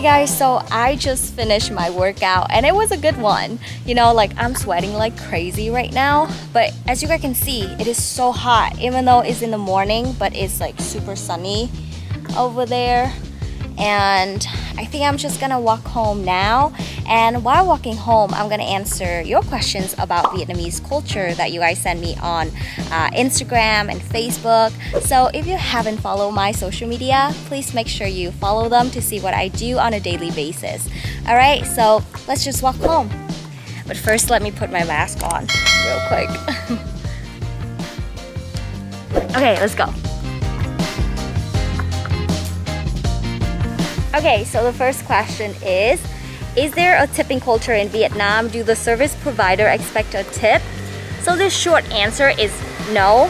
guys, so I just finished my workout and it was a good one. You know, like I'm sweating like crazy right now, but as you guys can see, it is so hot even though it's in the morning, but it's like super sunny over there. And I think I'm just gonna walk home now, and while walking home I'm gonna answer your questions about Vietnamese culture that you guys send me on Instagram and Facebook. So if you haven't followed my social media, please make sure you follow them to see what I do on a daily basis. Alright, so let's just walk home. But first let me put my mask on real quick. Okay, let's go. Okay, so the first question is there a tipping culture in Vietnam? Do the service provider expect a tip? So the short answer is no.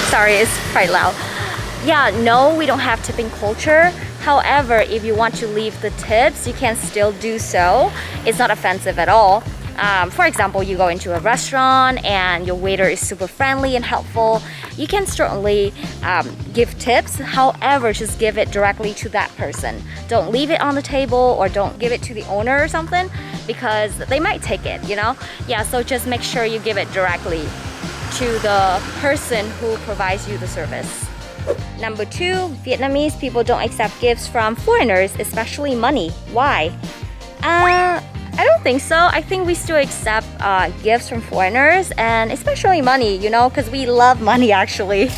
Sorry, it's quite loud. Yeah, no, we don't have tipping culture. However, if you want to leave the tips, you can still do so. It's not offensive at all. For example, you go into a restaurant and your waiter is super friendly and helpful. You can certainly give tips, however, just give it directly to that person. Don't leave it on the table or don't give it to the owner or something, because they might take it, you know? Yeah, so just make sure you give it directly to the person who provides you the service. Number 2, Vietnamese people don't accept gifts from foreigners, especially money. Why? I don't think so. I think we still accept gifts from foreigners, and especially money, you know, because we love money actually.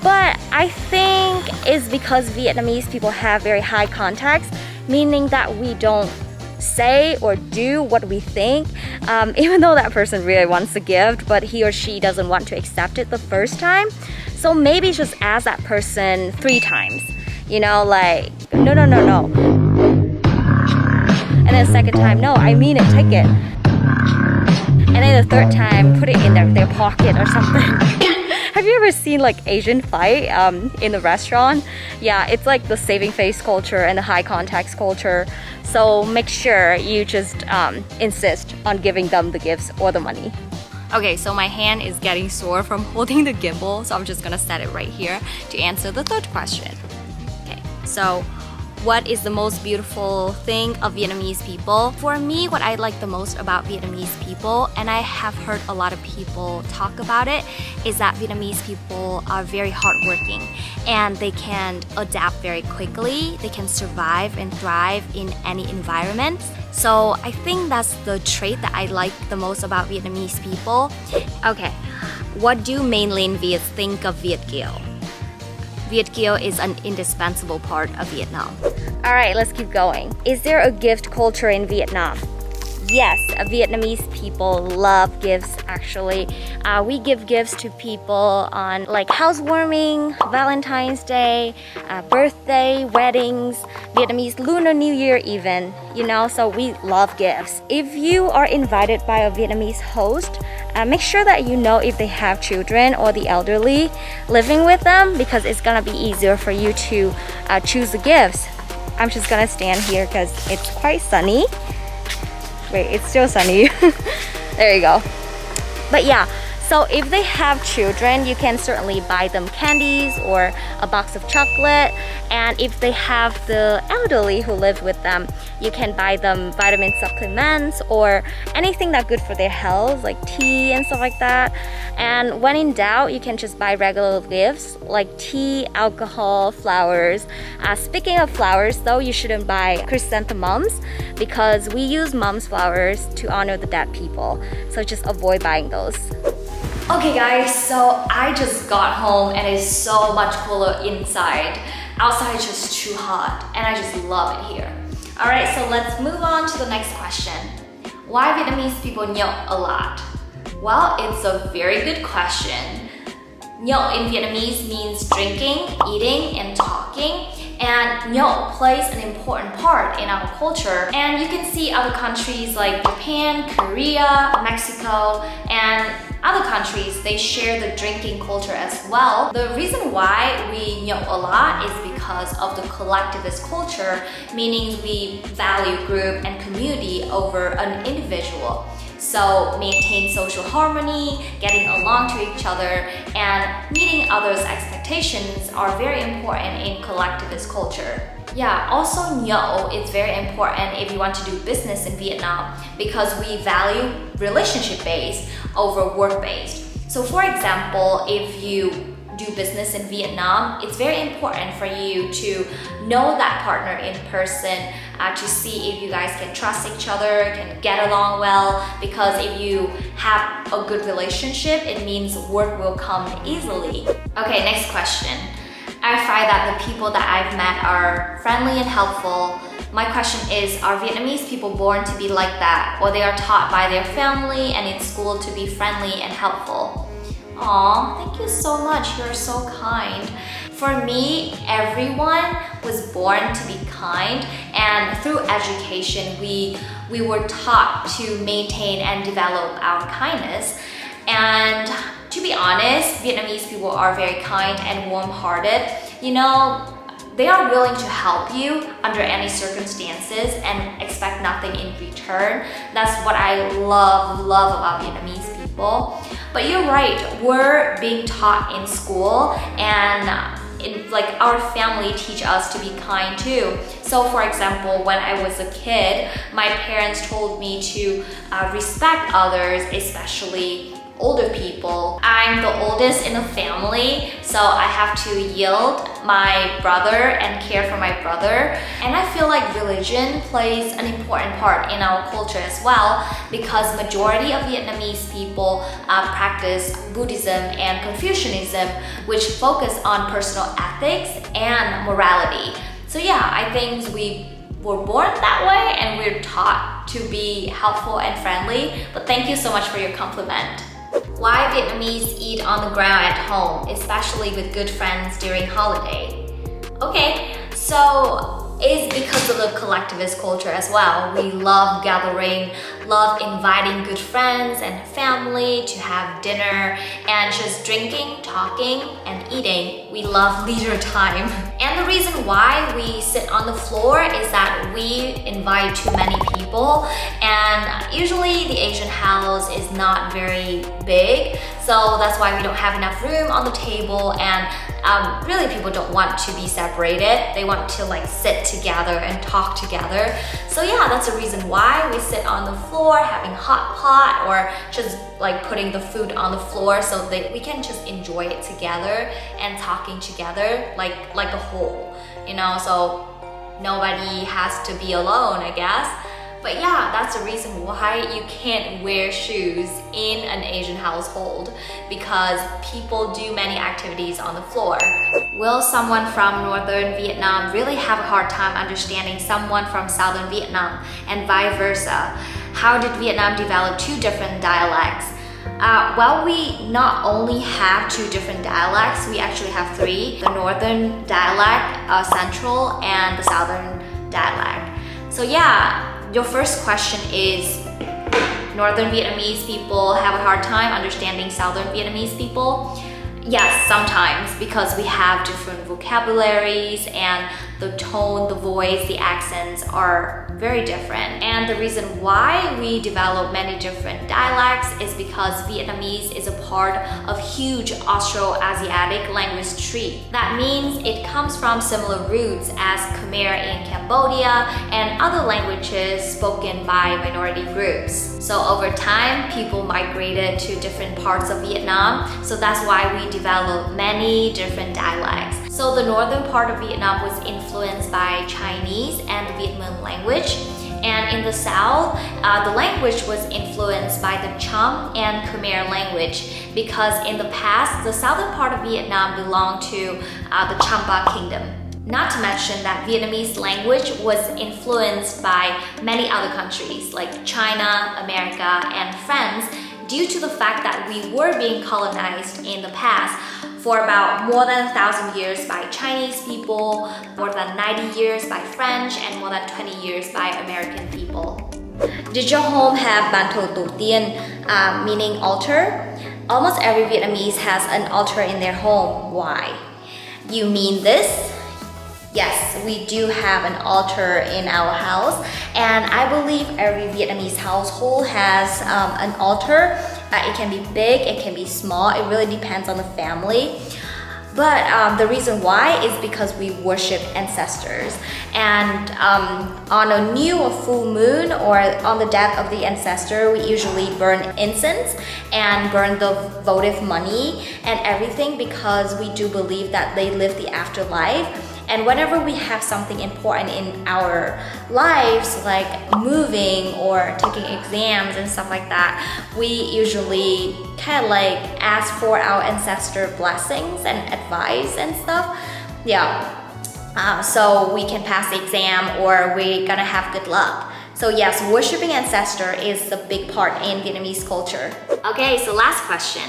But I think it's because Vietnamese people have very high context, meaning that we don't say or do what we think, even though that person really wants a gift, but he or she doesn't want to accept it the first time. So maybe just ask that person 3 times, you know, like, no. And then the second time, no, I mean it, take it. And then the third time, put it in their pocket or something. Have you ever seen like Asian fight in the restaurant? Yeah, it's like the saving face culture and the high context culture. So make sure you just insist on giving them the gifts or the money. Okay, so my hand is getting sore from holding the gimbal, so I'm just gonna set it right here to answer the third question. Okay, so what is the most beautiful thing of Vietnamese people? For me, what I like the most about Vietnamese people, and I have heard a lot of people talk about it, is that Vietnamese people are very hardworking and they can adapt very quickly. They can survive and thrive in any environment. So I think that's the trait that I like the most about Vietnamese people. Okay, what do mainland Viets think of Viet Kieu? Viet Kieu is an indispensable part of Vietnam. Alright, let's keep going. Is there a gift culture in Vietnam? Yes, Vietnamese people love gifts actually. We give gifts to people on like housewarming, Valentine's Day, birthday, weddings, Vietnamese Lunar New Year even, you know, so we love gifts. If you are invited by a Vietnamese host, make sure that you know if they have children or the elderly living with them, because it's gonna be easier for you to choose the gifts. I'm just gonna stand here because it's quite sunny. Wait, it's still sunny. There you go. But yeah, so if they have children, you can certainly buy them candies or a box of chocolate. And if they have the elderly who live with them, you can buy them vitamin supplements or anything that's good for their health, like tea and stuff like that. And when in doubt, you can just buy regular gifts like tea, alcohol, flowers. Speaking of flowers though, you shouldn't buy chrysanthemums because we use mom's flowers to honor the dead people. So just avoid buying those. Okay guys, so I just got home and it's so much cooler inside. Outside is just too hot and I just love it here. Alright, so let's move on to the next question. Why Vietnamese people nhậu a lot? Well, it's a very good question. Nhậu in Vietnamese means drinking, eating, and talking. And nhậu plays an important part in our culture. And you can see other countries like Japan, Korea, Mexico, and other countries, they share the drinking culture as well. The reason why we nhậu a lot is because of the collectivist culture, meaning we value group and community over an individual. So maintain social harmony, getting along to each other, and meeting others' expectations are very important in collectivist culture. Yeah, also know it's very important if you want to do business in Vietnam because we value relationship-based over work-based. So for example, if you do business in Vietnam, it's very important for you to know that partner in person, to see if you guys can trust each other, can get along well, because if you have a good relationship, it means work will come easily. Okay, next question. I find that the people that I've met are friendly and helpful. My question is, are Vietnamese people born to be like that, or they are taught by their family and in school to be friendly and helpful? Aw, thank you so much. You're so kind. For me, everyone was born to be kind, and through education, we were taught to maintain and develop our kindness. And to be honest, Vietnamese people are very kind and warm-hearted. You know, they are willing to help you under any circumstances and expect nothing in return. That's what I love about Vietnamese people. But you're right, we're being taught in school, and like our family teach us to be kind too. So for example, when I was a kid, my parents told me to respect others, especially older people. I'm the oldest in the family, so I have to yield my brother and care for my brother. And I feel like religion plays an important part in our culture as well, because majority of Vietnamese people practice Buddhism and Confucianism, which focus on personal ethics and morality. So yeah, I think we were born that way and we're taught to be helpful and friendly. But thank you so much for your compliment. Why Vietnamese eat on the ground at home, especially with good friends during holiday? Okay, so it's because of the collectivist culture as well. We love gathering, love inviting good friends and family to have dinner and just drinking, talking, and eating. We love leisure time. And the reason why we sit on the floor is that we invite too many people, and usually the Asian house is not very big, so that's why we don't have enough room on the table, and really people don't want to be separated. They want to like sit together and talk together. So yeah, that's the reason why we sit on the floor having hot pot, or just like putting the food on the floor so that we can just enjoy it together and talking together like a whole, you know, so nobody has to be alone, I guess. But yeah, that's the reason why you can't wear shoes in an Asian household, because people do many activities on the floor. Will someone from northern Vietnam really have a hard time understanding someone from southern Vietnam, and vice versa? How did Vietnam develop two different dialects? Well, we not only have two different dialects, we actually have three: the northern dialect, central, and the southern dialect. So yeah, your first question is, northern Vietnamese people have a hard time understanding southern Vietnamese people? Yes, sometimes, because we have different vocabularies and the tone, the voice, the accents are very different. And the reason why we develop many different dialects is because Vietnamese is a part of huge Austro-Asiatic language tree. That means it comes from similar roots as Khmer in Cambodia and other languages spoken by minority groups. So over time, people migrated to different parts of Vietnam, so that's why we developed many different dialects. So the northern part of Vietnam was influenced by Chinese and the Vietnam language. And in the south, the language was influenced by the Cham and Khmer language, because in the past, the southern part of Vietnam belonged to the Champa kingdom. Not to mention that Vietnamese language was influenced by many other countries like China, America, and France, due to the fact that we were being colonized in the past for about more than 1,000 years by Chinese people, more than 90 years by French, and more than 20 years by American people. Did your home have Ban Thờ Tổ Tiên, meaning altar? Almost every Vietnamese has an altar in their home. Why? You mean this? Yes, we do have an altar in our house, and I believe every Vietnamese household has an altar. It can be big, it can be small, it really depends on the family. But the reason why is because we worship ancestors. And on a new or full moon or on the death of the ancestor, we usually burn incense and burn the votive money and everything, because we do believe that they live the afterlife. And whenever we have something important in our lives, like moving or taking exams and stuff like that, we usually kind of like ask for our ancestor blessings and advice and stuff. Yeah. So we can pass the exam or we're gonna have good luck. So yes, worshiping ancestor is a big part in Vietnamese culture. Okay, so last question.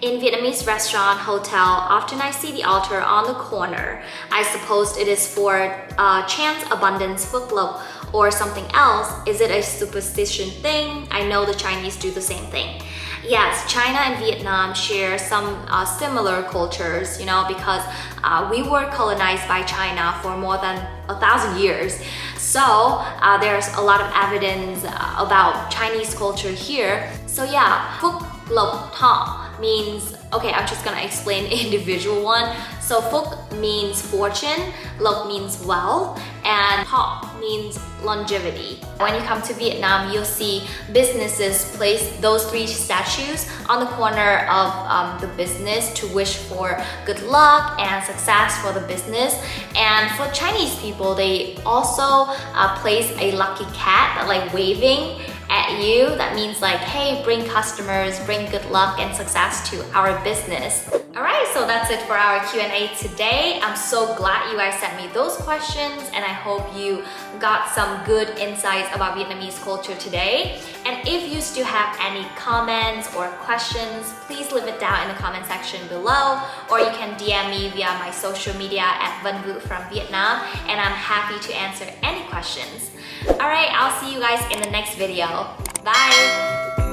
In Vietnamese restaurant, hotel, often I see the altar on the corner. I suppose it is for chance, abundance, phước lộc, or something else. Is it a superstition thing? I know the Chinese do the same thing. Yes, China and Vietnam share some similar cultures, you know, because we were colonized by China for more than 1,000 years. So there's a lot of evidence about Chinese culture here. So yeah, phước lộc thọ means, okay, I'm just gonna explain individual one. So phúc means fortune, lộc means wealth, and thọ means longevity. When you come to Vietnam, you'll see businesses place those three statues on the corner of the business to wish for good luck and success for the business. And for Chinese people, they also place a lucky cat, like waving at you. That means like, hey, bring customers, bring good luck and success to our business. Alright, so that's it for our Q&A today. I'm so glad you guys sent me those questions, and I hope you got some good insights about Vietnamese culture today. And if you still have any comments or questions, please leave it down in the comment section below, or you can DM me via my social media at Vân Vũ from Vietnam, and I'm happy to answer any questions. Alright, I'll see you guys in the next video. Bye!